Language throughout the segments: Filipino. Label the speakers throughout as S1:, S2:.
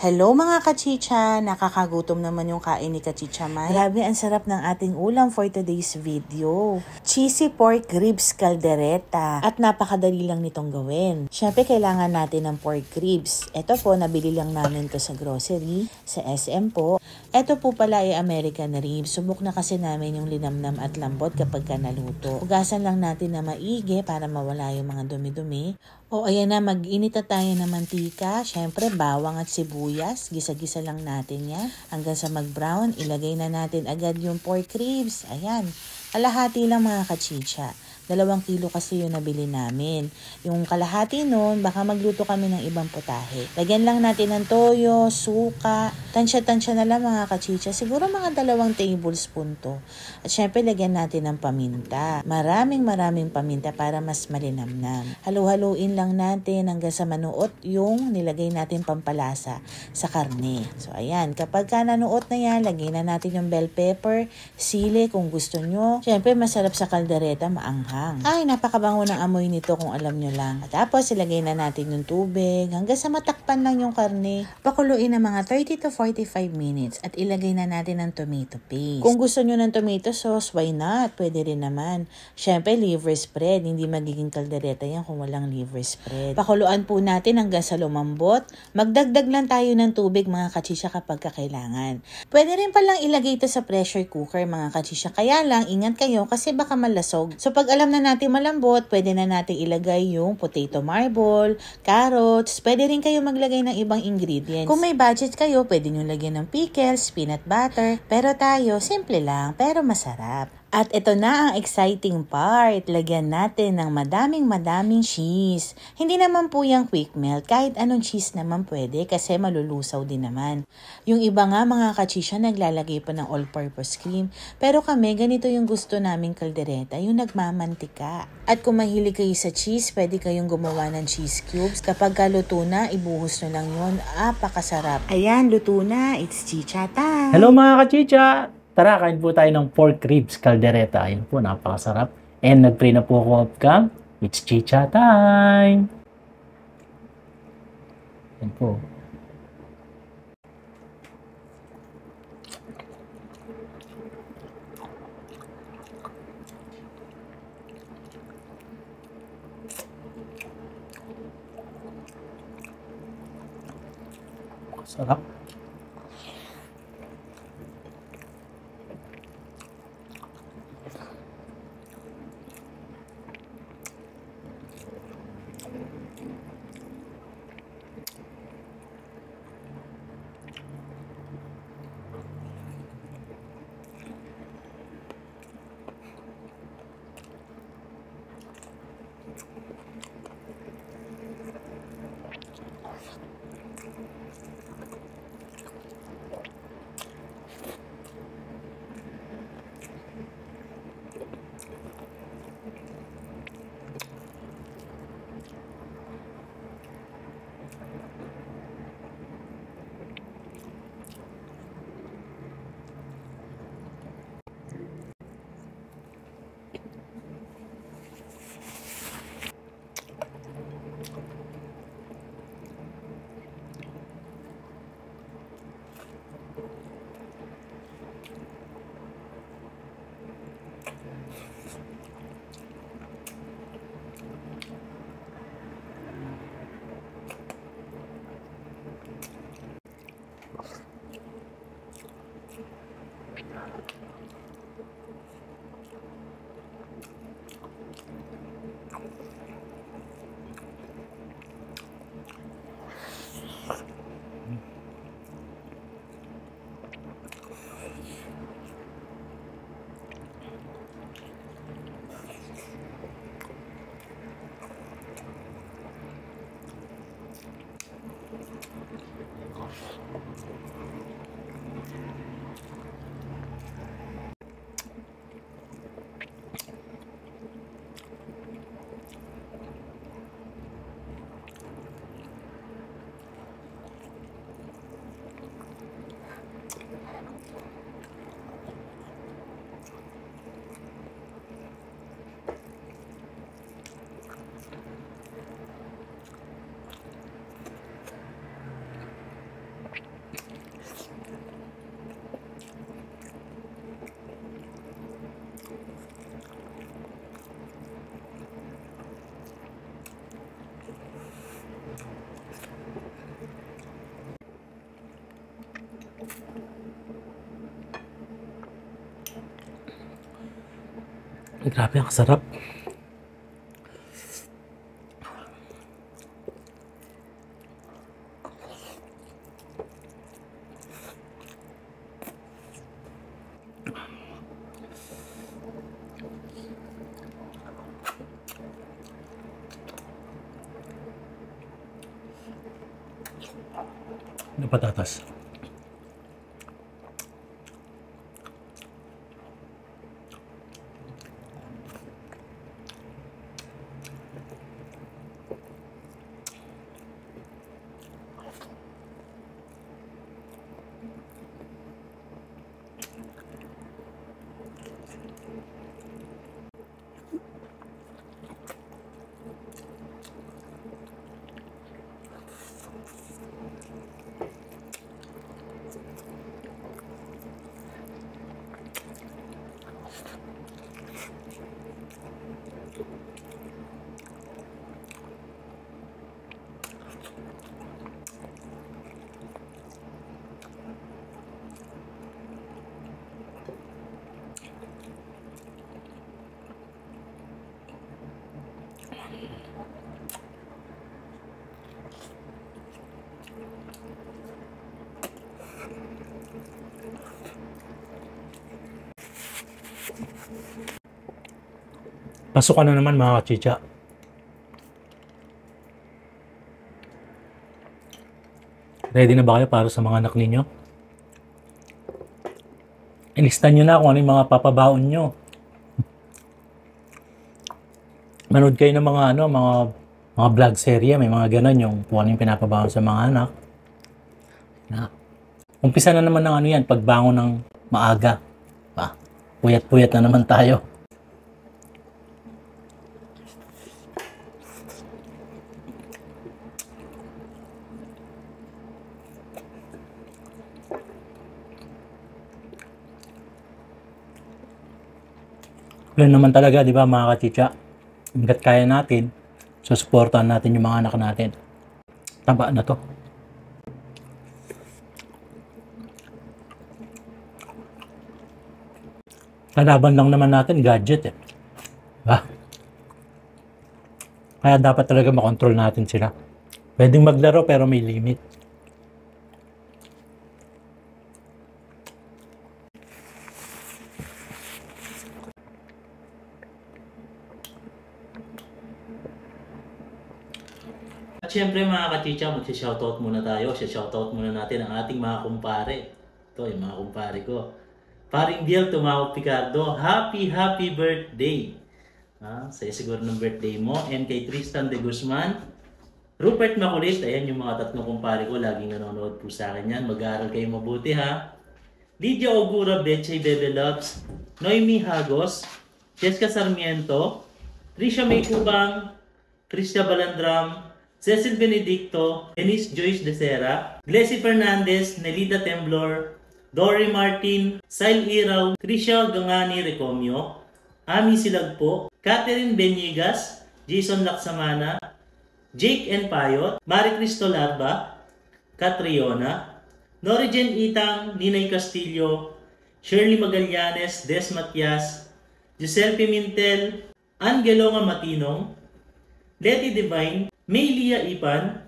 S1: Hello mga kachicha! Nakakagutom naman yung kain ni Kachicha Mai. Grabe, ang sarap ng ating ulam for today's video. Cheesy pork ribs caldereta. At napakadali lang nitong gawin. Siyempre, kailangan natin ng pork ribs. Ito po, nabili lang namin to sa grocery, sa SM po. Ito po pala ay American ribs. Subok na kasi namin yung linamnam at lambot kapag ka naluto. Hugasan lang natin na maigi para mawala yung mga dumi-dumi. O ayan na, mag-init na tayo ng mantika. Siyempre, bawang at sibuyas. Gisa-gisa lang natin yan. Hanggang sa mag-brown, ilagay na natin agad yung pork ribs. Ayan, kalahati lang mga kachicha. 2 kilo kasi yung nabili namin. Yung kalahati nun, baka magluto kami ng ibang putahe. Lagyan lang natin ng toyo, suka. Tansya-tansya na lang mga kachicha. Siguro mga 2 tablespoon to. At syempre, lagyan natin ng paminta. Maraming paminta para mas malinamnam. Halu-haluin lang natin hanggang sa manuot yung nilagay natin pampalasa sa karne. So, ayan. Kapag ka nanuot na yan, lagyan na natin yung bell pepper, sili kung gusto nyo. Syempre, masarap sa kaldereta, maanghang. Ay, napakabango ng amoy nito kung alam nyo lang. At tapos, ilagay na natin yung tubig hanggang sa matakpan lang yung karne. Pakuluin na mga 30 to 45 minutes at ilagay na natin ang tomato paste. Kung gusto nyo ng tomato sauce, why not? Pwede rin naman. Syempre, liver spread. Hindi magiging kaldereta yan kung walang liver spread. Pakuluan po natin hanggang sa lumambot. Magdagdag lang tayo ng tubig mga kachicha kapag kakailangan. Pwede rin palang ilagay ito sa pressure cooker mga kachicha. Kaya lang, ingat kayo kasi baka malasog. So pag alam na natin malambot, pwede na natin ilagay yung potato marble, carrots. Pwede rin kayo maglagay ng ibang ingredients. Kung may budget kayo, pwede nyo lagyan ng pickles, peanut butter. Pero tayo, simple lang pero masarap. At ito na ang exciting part. Lagyan natin ng madaming cheese. Hindi naman po yung quick melt. Kahit anong cheese naman pwede kasi malulusaw din naman. Yung iba nga mga kachisya naglalagay pa ng all-purpose cream. Pero kami, ganito yung gusto naming kaldereta, yung nagmamantika. At kung mahilig kayo sa cheese, pwede kayong gumawa ng cheese cubes. Kapag luto na, ibuhos nyo lang yun. Apakasarap. Ayan, luto na. It's chicha time.
S2: Hello mga kachicha! Tara, kain po tayo ng pork ribs caldereta. Ayun po, napakasarap. And nag-pray na po ako of cam. It's chicha time! Ayun po. Sarap. Grabe, ang sarap. Na patatas. Pasukan na naman mga kachicha. Ready na ba kayo para sa mga anak ninyo? Ilistan nyo na kung ano yung mga papabaon nyo. Manood kayo ng mga vlog serye, may mga ganon yung kung ano yung pinapabaon sa mga anak. Na. Umpisa na naman ng ano yan, pagbangon ng maaga. Puyat-puyat na naman tayo. Yan naman talaga, di ba mga kachicha? Hanggat kaya natin, susuportahan natin yung mga anak natin. Taba na to. Kalaban lang naman natin, gadget eh. Diba? Kaya dapat talaga makontrol natin sila. Pwedeng maglaro pero may limit. At syempre mga kachicha, magsi-shoutout muna tayo. Shoutout muna natin ang ating mga kumpare. Ito yung mga kumpare ko. Paring Diel Tumao Picardo, happy birthday! Saya siguro ng birthday mo. And kay Tristan de Guzman, Rupert Makulit, ayan yung mga tatlong kumpare ko. Laging nanonood po sa akin yan. Mag-aaral kayo mabuti ha. Lydia Ogura, Betchay Bebe Loves, Noemi Hagos, Jessica Sarmiento, Trisha May Cubang, Kristia Balandram, Cecil Benedicto, Denise Joyce De Sera, Glessy Fernandez, Nelida Temblor, Dory Martin, Sail Iraw, Trisha Gangani Recomio, Ami Silagpo, Catherine Benyigas, Jason Laksamana, Jake N. Payot, Marie Cristo Larba, Catriona, Norigen Itang, Ninay Castillo, Shirley Magallanes, Des Matias, Giselle Pimentel, Angelonga Matinong, Letty Divine, Maylia Ipan,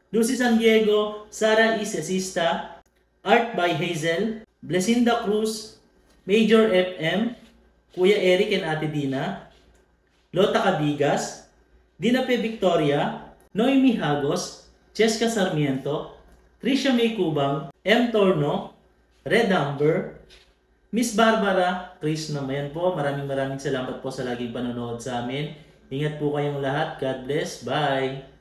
S2: Lucy San Diego, Sara Isesista, Art by Hazel, Blesinda Cruz, Major FM, Kuya Eric and Ate Dina, Lota Cabigas, Dina P. Victoria, Noemi Hagos, Jessica Sarmiento, Trisha May Cubang, M. Torno, Red Amber, Miss Barbara, Chris naman po. Maraming salamat po sa laging panonood sa amin. Ingat po kayong lahat. God bless. Bye!